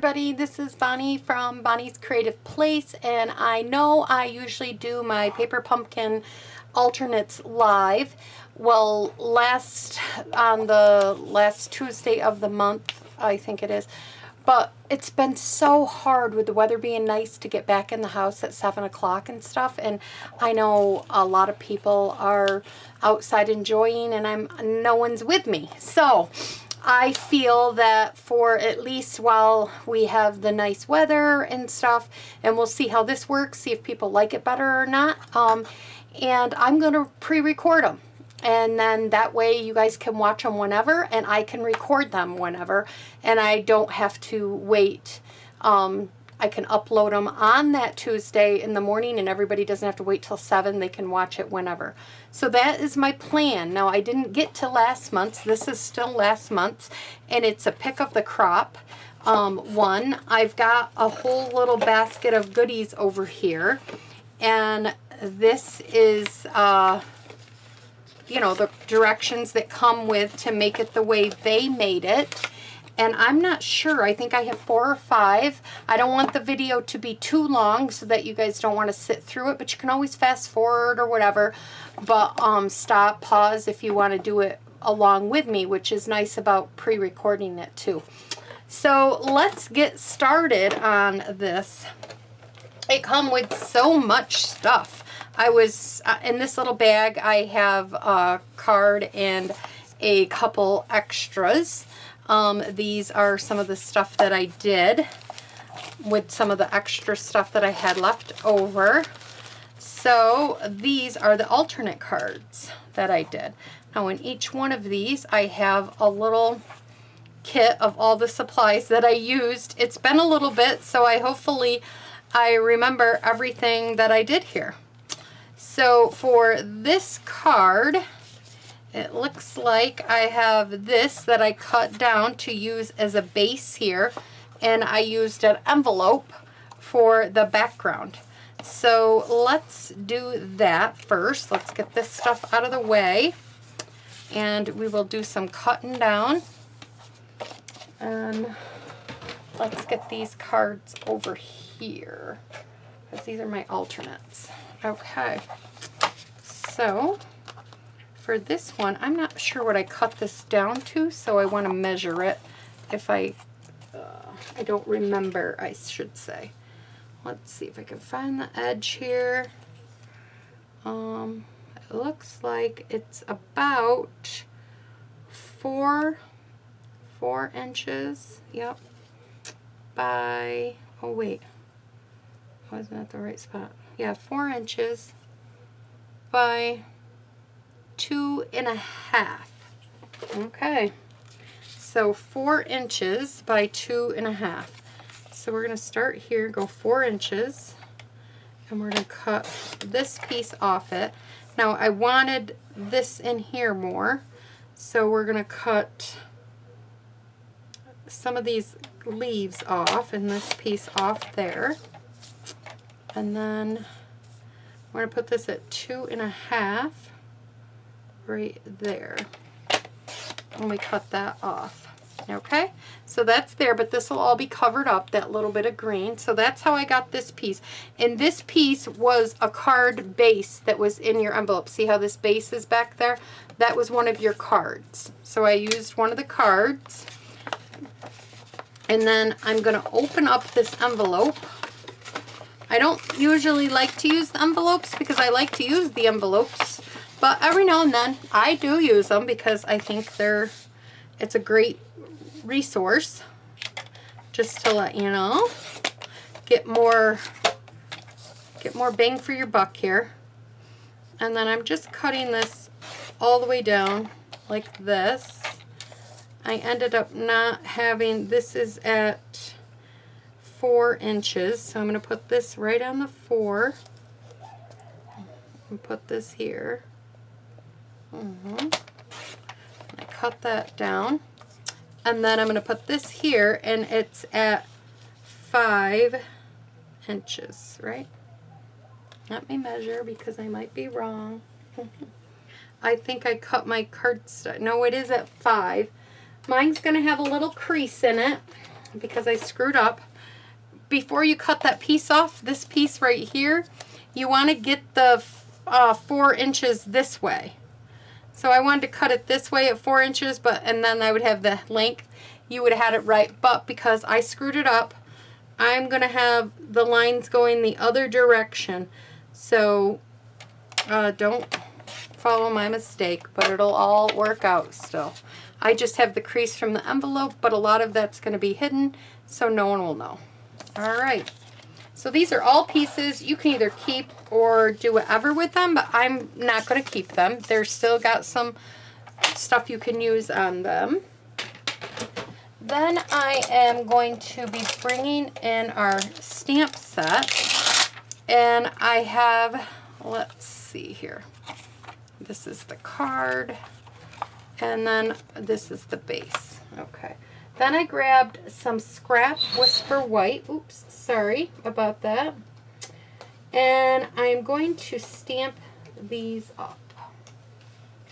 everybody, this is Bonnie from Bonnie's Creative Place, and I know I usually do my paper pumpkin alternates live. Well, on the last Tuesday of the month, I think it is, but it's been so hard with the weather being nice to get back in the house at 7 o'clock and stuff, and I know a lot of people are outside enjoying, and no one's with me, so I feel that for at least while we have the nice weather and stuff, and we'll see how this works, see if people like it better or not, and I'm going to pre-record them. And then that way you guys can watch them whenever, and I can record them whenever, and I don't have to wait. I can upload them on that Tuesday in the morning, and everybody doesn't have to wait till 7. They can watch it whenever. So that is my plan. Now, I didn't get to last month's. This is still last month's, and it's a pick of the crop one. I've got a whole little basket of goodies over here, and this is you know, the directions that come with to make it the way they made it. And I'm not sure. I think I have 4 or 5. I don't want the video to be too long so that you guys don't want to sit through it, but you can always fast forward or whatever. But stop, pause if you want to do it along with me, which is nice about pre-recording it too. So let's get started on this. It comes with so much stuff. I was, in this little bag, I have a card and a couple extras. These are some of the stuff that I did with some of the extra stuff that I had left over. So these are the alternate cards that I did. Now in each one of these, I have a little kit of all the supplies that I used. It's been a little bit, so hopefully I remember everything that I did here. So for this card, it looks like I have this that I cut down to use as a base here, and I used an envelope for the background. So let's do that first. Let's get this stuff out of the way, and we will do some cutting down. And let's get these cards over here, because these are my alternates. Okay, so for this one, I'm not sure what I cut this down to, so I want to measure it. If I don't remember, I should say. Let's see if I can find the edge here. It looks like it's about 4 inches. Yep. By, oh wait, wasn't at the right spot. Yeah, 4 inches by 2.5. Okay, so 4 inches by 2.5. So we're going to start here, go 4 inches, and we're going to cut this piece off it. Now I wanted this in here more, so we're going to cut some of these leaves off and this piece off there. And then we're going to put this at 2.5 right there. And we cut that off. Okay, so that's there, but this will all be covered up, that little bit of green. So that's how I got this piece. And this piece was a card base that was in your envelope. See how this base is back there? That was one of your cards. So I used one of the cards. And then I'm going to open up this envelope. I don't usually like to use the envelopes because I like to use the envelopes, but every now and then I do use them because I think it's a great resource, just to let you know. Get more bang for your buck here. And then I'm just cutting this all the way down like this. I ended up not having, this is at 4 inches, so I'm going to put this right on the 4 and put this here. I cut that down, and then I'm going to put this here, and it's at 5 inches, right? Let me measure because I might be wrong. I think I cut my cardstock. No, it is at 5. Mine's going to have a little crease in it. because I screwed up. Before you cut that piece off, this piece right here, you want to get the 4 inches this way. So I wanted to cut it this way at 4 inches, and then I would have the length. You would have had it right, but because I screwed it up, I'm going to have the lines going the other direction. So don't follow my mistake, but it'll all work out still. I just have the crease from the envelope, but a lot of that's going to be hidden, so no one will know. All right. So these are all pieces. You can either keep or do whatever with them, but I'm not going to keep them. They're still got some stuff you can use on them. Then I am going to be bringing in our stamp set. And I have, let's see here. This is the card. And then this is the base. Okay. Then I grabbed some scrap Whisper White. Oops, sorry about that. And I'm going to stamp these up.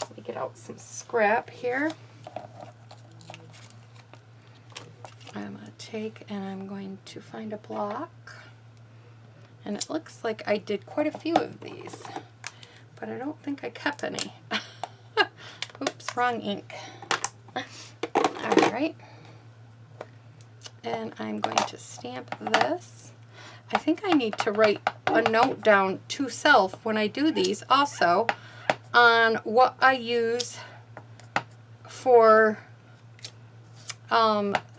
Let me get out some scrap here. I'm going to take and I'm going to find a block. And it looks like I did quite a few of these, but I don't think I kept any. Oops, wrong ink. All right. And I'm going to stamp this. I think I need to write a note down to self when I do these also on what I use for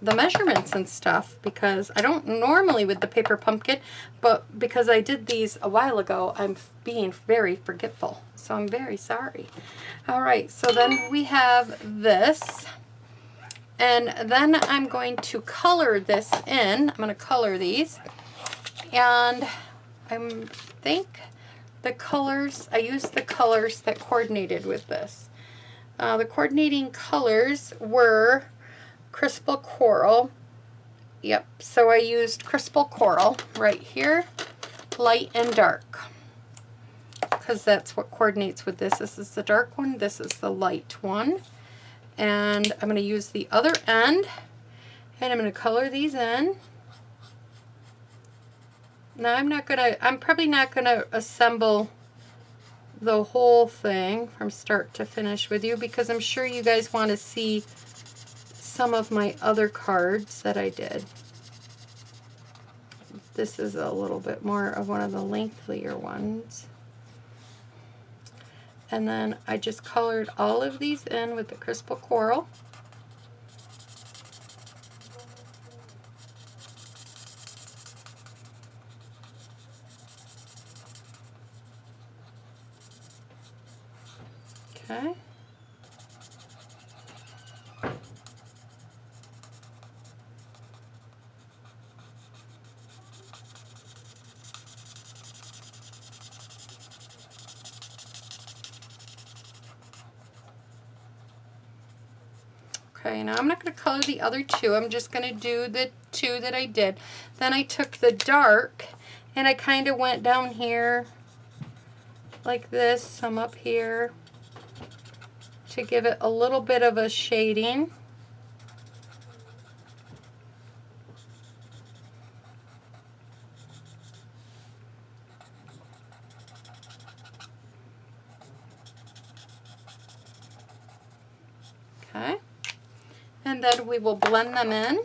the measurements and stuff, because I don't normally with the paper pumpkin, but because I did these a while ago, I'm being very forgetful. So I'm very sorry. All right, so then we have this. And then I'm going to color this in. I'm going to color these. And I think the colors, I used the colors that coordinated with this. The coordinating colors were Crystal Coral. Yep, so I used Crystal Coral right here, light and dark, because that's what coordinates with this. This is the dark one, this is the light one. And I'm going to use the other end, and I'm going to color these in. Now I'm probably not going to assemble the whole thing from start to finish with you, because I'm sure you guys want to see some of my other cards that I did. This is a little bit more of one of the lengthier ones. And then I just colored all of these in with the Crystal Coral. Okay. Okay, now I'm not going to color the other two. I'm just going to do the two that I did. Then I took the dark and I kind of went down here like this, some up here, to give it a little bit of a shading. Okay. And then we will blend them in.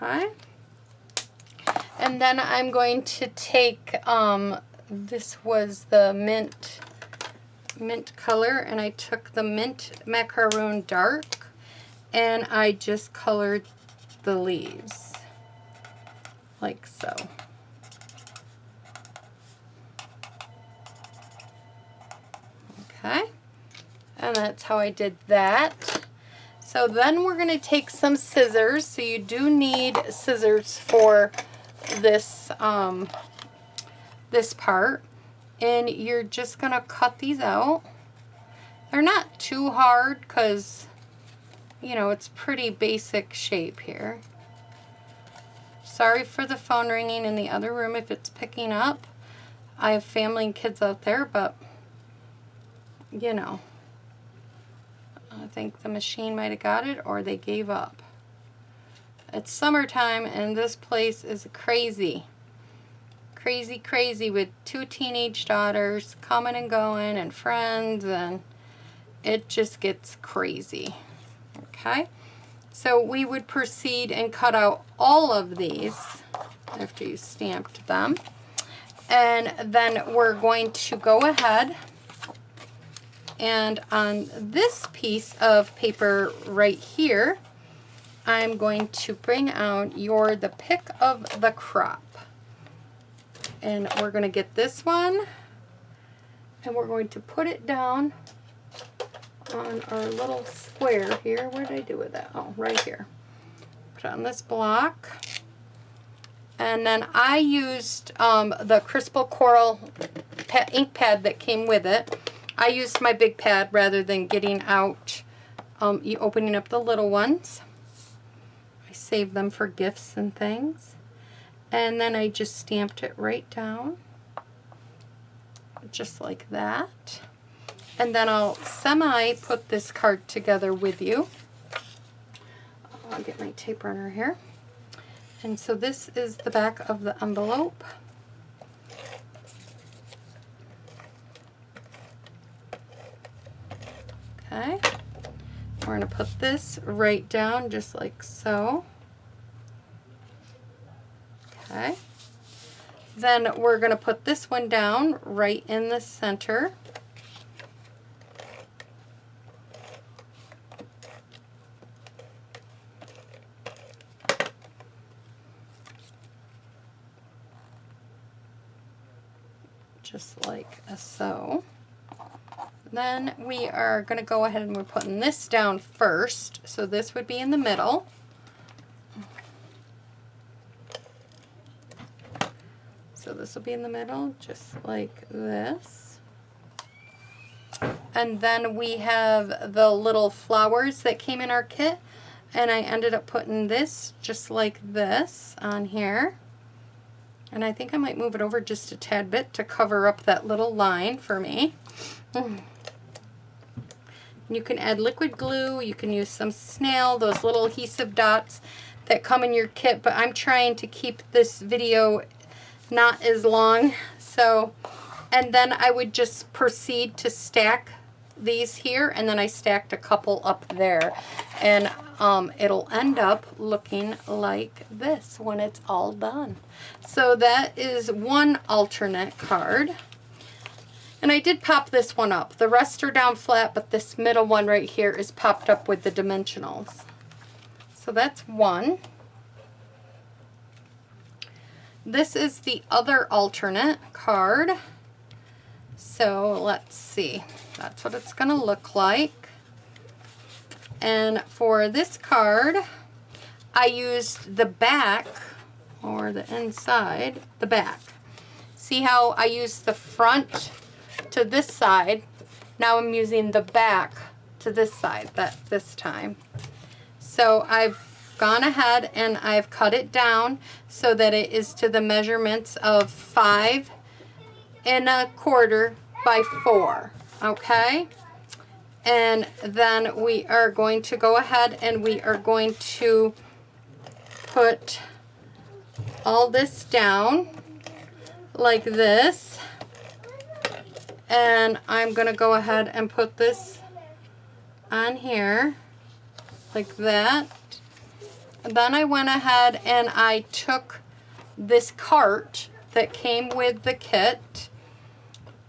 Okay. And then I'm going to take, this was the mint color, and I took the mint macaroon dark, and I just colored the leaves like so. Okay. And that's how I did that. So then we're going to take some scissors. So you do need scissors for this, this part. And you're just going to cut these out. They're not too hard because, you know, it's pretty basic shape here. Sorry for the phone ringing in the other room if it's picking up. I have family and kids out there, but, you know, I think the machine might have got it or they gave up. It's summertime and this place is crazy. Crazy, crazy with 2 teenage daughters coming and going and friends, and it just gets crazy. Okay, so we would proceed and cut out all of these after you stamped them. And then we're going to go ahead and on this piece of paper right here, I'm going to bring out the pick of the crop. And we're going to get this one and we're going to put it down on our little square here. Where did I do with that? Oh, right here. Put it on this block. And then I used the Crispo Coral ink pad that came with it. I used my big pad rather than getting out, opening up the little ones. I saved them for gifts and things. And then I just stamped it right down, just like that. And then I'll put this card together with you. I'll get my tape runner here. And so this is the back of the envelope. Okay, we're going to put this right down just like so. Okay, then we're going to put this one down right in the center. Just like so. Then we are going to go ahead and we're putting this down first. So this would be in the middle. So this will be in the middle, just like this. And then we have the little flowers that came in our kit. And I ended up putting this just like this on here. And I think I might move it over just a tad bit to cover up that little line for me. You can add liquid glue, you can use some snail, those little adhesive dots that come in your kit, but I'm trying to keep this video not as long. So, and then I would just proceed to stack these here, and then I stacked a couple up there. And it'll end up looking like this when it's all done. So that is one alternate card. And I did pop this one up. The rest are down flat, but this middle one right here is popped up with the dimensionals. So that's one. This is the other alternate card. So let's see. That's what it's going to look like. And for this card, I used the back, or the inside, the back. See how I used the front to this side? Now I'm using the back to this side this time. So I've gone ahead and I've cut it down so that it is to the measurements of 5 1/4 by 4. Okay? And then we are going to go ahead and we are going to put all this down like this. And I'm going to go ahead and put this on here like that. And then I went ahead and I took this cart that came with the kit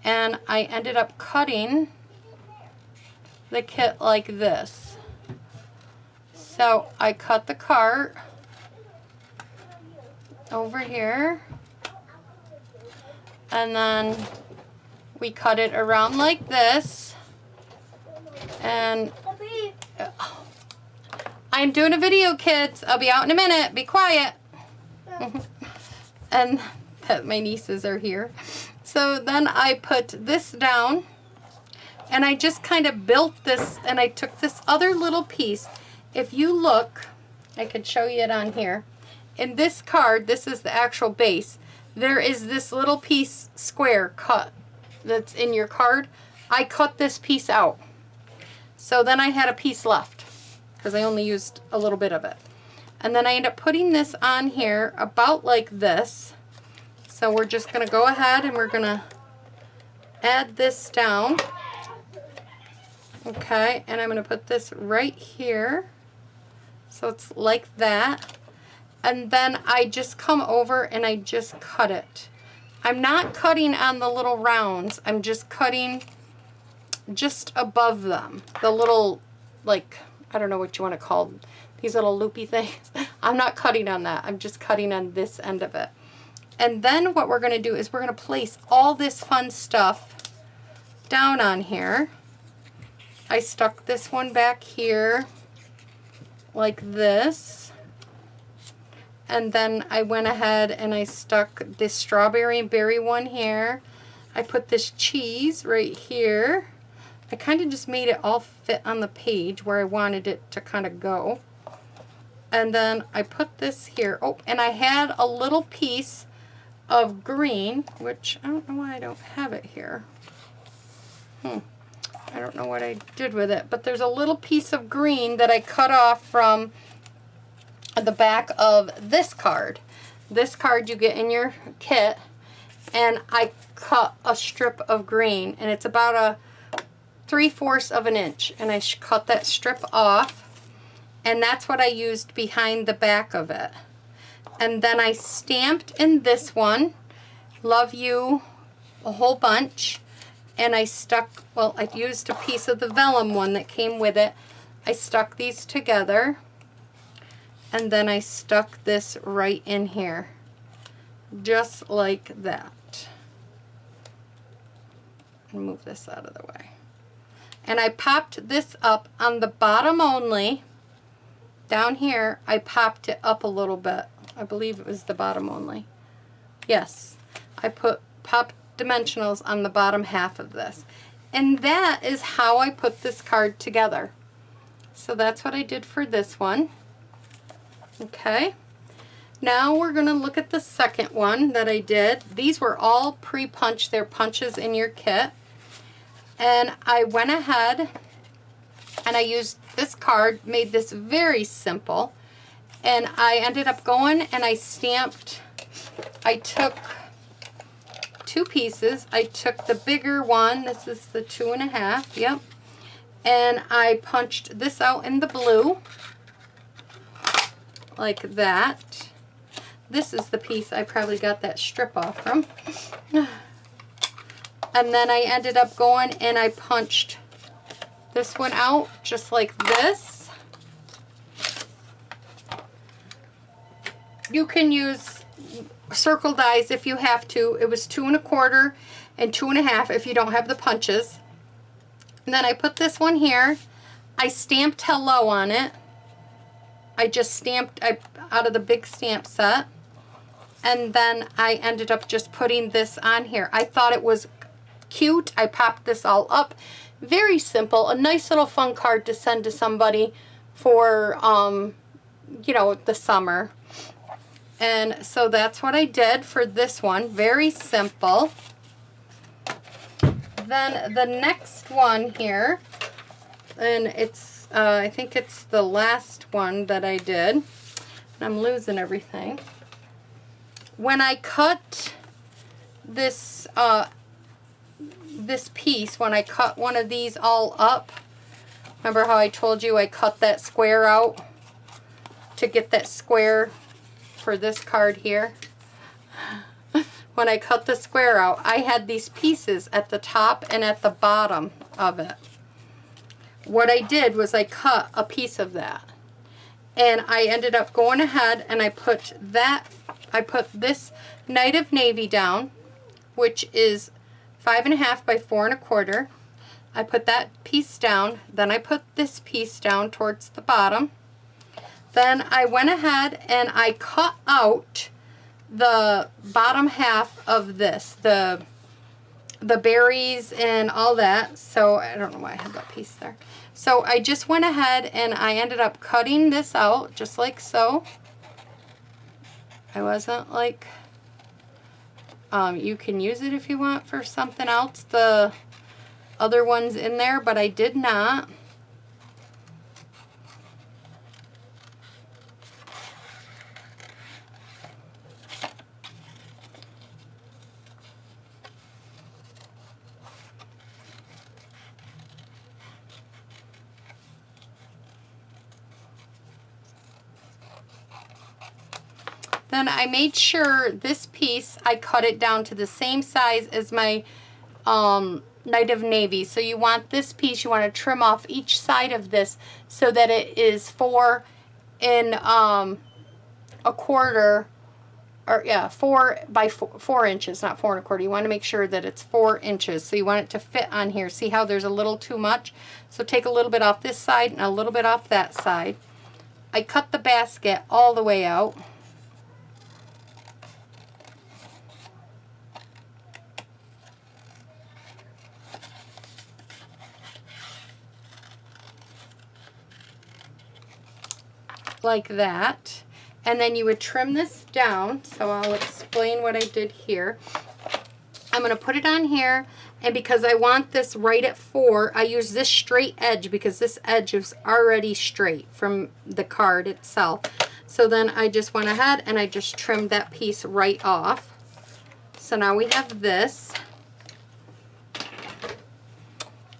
and I ended up cutting the kit like this. So I cut the cart over here and then we cut it around like this, and I'm doing a video, kids. I'll be out in a minute. Be quiet. And my nieces are here. So then I put this down, and I just kind of built this, and I took this other little piece. If you look, I could show you it on here. In this card, this is the actual base. There is this little piece square cut that's in your card. I cut this piece out. So then I had a piece left because I only used a little bit of it. And then I end up putting this on here about like this. So we're just going to go ahead and we're going to add this down. Okay, and I'm going to put this right here. So it's like that. And then I just come over and I just cut it. I'm not cutting on the little rounds. I'm just cutting just above them. The little, like, I don't know what you want to call them. These little loopy things. I'm not cutting on that. I'm just cutting on this end of it. And then what we're going to do is we're going to place all this fun stuff down on here. I stuck this one back here like this. And then I went ahead and I stuck this strawberry and berry one here. I put this cheese right here. I kind of just made it all fit on the page where I wanted it to kind of go. And then I put this here. Oh, and I had a little piece of green, which I don't know why I don't have it here. I don't know what I did with it, but there's a little piece of green that I cut off from the back of this card. This card you get in your kit, and I cut a strip of green, and it's about a 3/4 of an inch, and I cut that strip off, and that's what I used behind the back of it. And then I stamped in this one, Love You, a whole bunch, and I stuck, well, I used a piece of the vellum one that came with it. I stuck these together, and then I stuck this right in here, just like that. Move this out of the way. And I popped this up on the bottom only. Down here, I popped it up a little bit. I believe it was the bottom only. Yes, I popped dimensionals on the bottom half of this. And that is how I put this card together. So that's what I did for this one. Okay. Now we're going to look at the second one that I did. These were all pre-punched. They're punches in your kit. And I went ahead and I used this card, made this very simple. And I ended up going and I stamped, I took two pieces. I took the bigger one, this is the 2.5, yep. And I punched this out in the blue, like that. This is the piece I probably got that strip off from. And then I ended up going and I punched this one out just like this. You can use circle dies if you have to. It was 2 1/4 and 2.5 if you don't have the punches. And then I put this one here. I stamped hello on it. I just stamped out of the big stamp set. And then I ended up just putting this on here. I thought it was cute. I popped this all up. Very simple. A nice little fun card to send to somebody for, you know, the summer. And so that's what I did for this one. Very simple. Then the next one here, and it's, I think it's the last one that I did. I'm losing everything. When I cut this, this piece, when I cut one of these all up, remember how I told you I cut that square out to get that square for this card here? When I cut the square out, I had these pieces at the top and at the bottom of it. What I did was I cut a piece of that, and I ended up going ahead and I put this Night of Navy down, which is 5.5 by 4 1/4. I put that piece down, then I put this piece down towards the bottom, Then I went ahead and I cut out the bottom half of this, the berries and all that. So I don't know why I had that piece there. So I just went ahead and I ended up cutting this out just like so. I wasn't like, you can use it if you want for something else, the other ones in there, but I did not. Then I made sure this piece, I cut it down to the same size as my Night of Navy. So you want this piece, you want to trim off each side of this so that it is 4 1/4, or yeah, 4 by 4 inches, not 4 1/4. You want to make sure that it's 4 inches. So you want it to fit on here. See how there's a little too much? So take a little bit off this side and a little bit off that side. I cut the basket all the way out. Like that. And then you would trim this down. So I'll explain what I did here. I'm going to put it on here, and because I want this right at 4, I use this straight edge because this edge is already straight from the card itself. So then I just went ahead and I just trimmed that piece right off. So now we have this.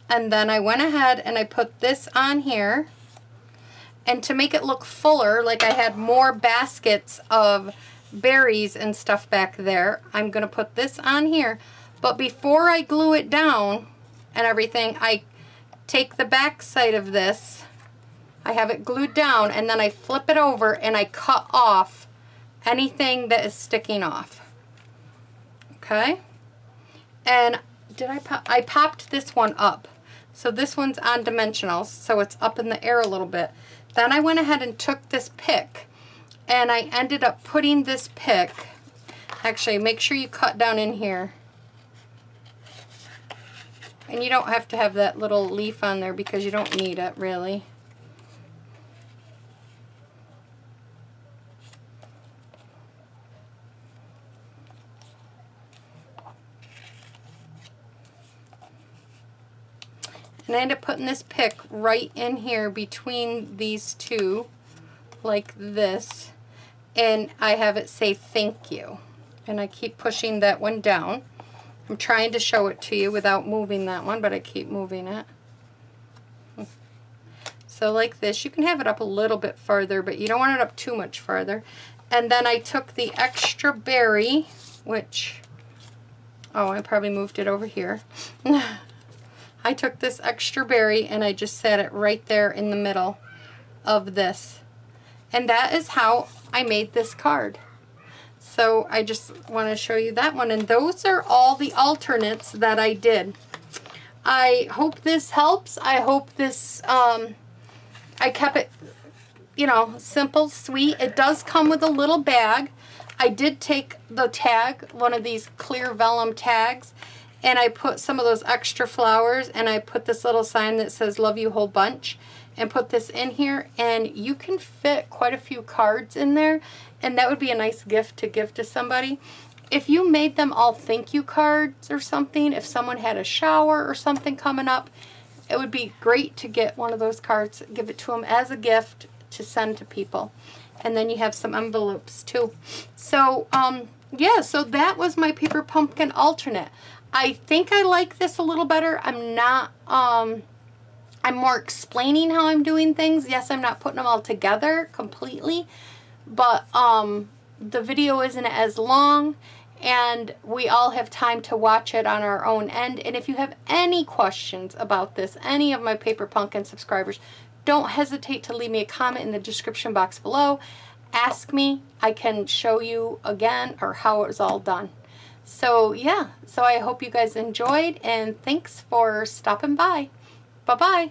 And then I went ahead and I put this on here. And to make it look fuller, like I had more baskets of berries and stuff back there, I'm going to put this on here. But before I glue it down and everything, I take the back side of this, I have it glued down, and then I flip it over and I cut off anything that is sticking off. Okay? And I popped this one up. So this one's on dimensionals, so it's up in the air a little bit. Then I went ahead and took this pick, and I ended up putting this pick, actually make sure you cut down in here. And you don't have to have that little leaf on there because you don't need it really. And I end up putting this pick right in here between these two, like this. And I have it say thank you. And I keep pushing that one down. I'm trying to show it to you without moving that one, but I keep moving it. So like this, you can have it up a little bit farther, but you don't want it up too much farther. And then I took the extra berry, which, oh, I probably moved it over here. I took this extra berry and I just set it right there in the middle of this. And that is how I made this card. So I just want to show you that one. And those are all the alternates that I did. I hope this helps. I hope this, I kept it, you know, simple, sweet. It does come with a little bag. I did take the tag, one of these clear vellum tags, and I put some of those extra flowers, and I put this little sign that says love you whole bunch, and put this in here, and you can fit quite a few cards in there, and that would be a nice gift to give to somebody. If you made them all thank you cards or something, if someone had a shower or something coming up, it would be great to get one of those cards, give it to them as a gift to send to people. And then you have some envelopes too. So, yeah, so that was my paper pumpkin alternate. I think I like this a little better. I'm not, I'm more explaining how I'm doing things. Yes, I'm not putting them all together completely, but the video isn't as long, and we all have time to watch it on our own end. And if you have any questions about this, any of my Paper Pumpkin subscribers, don't hesitate to leave me a comment in the description box below. Ask me. I can show you again or how it was all done. So yeah, so I hope you guys enjoyed, and thanks for stopping by. Bye-bye.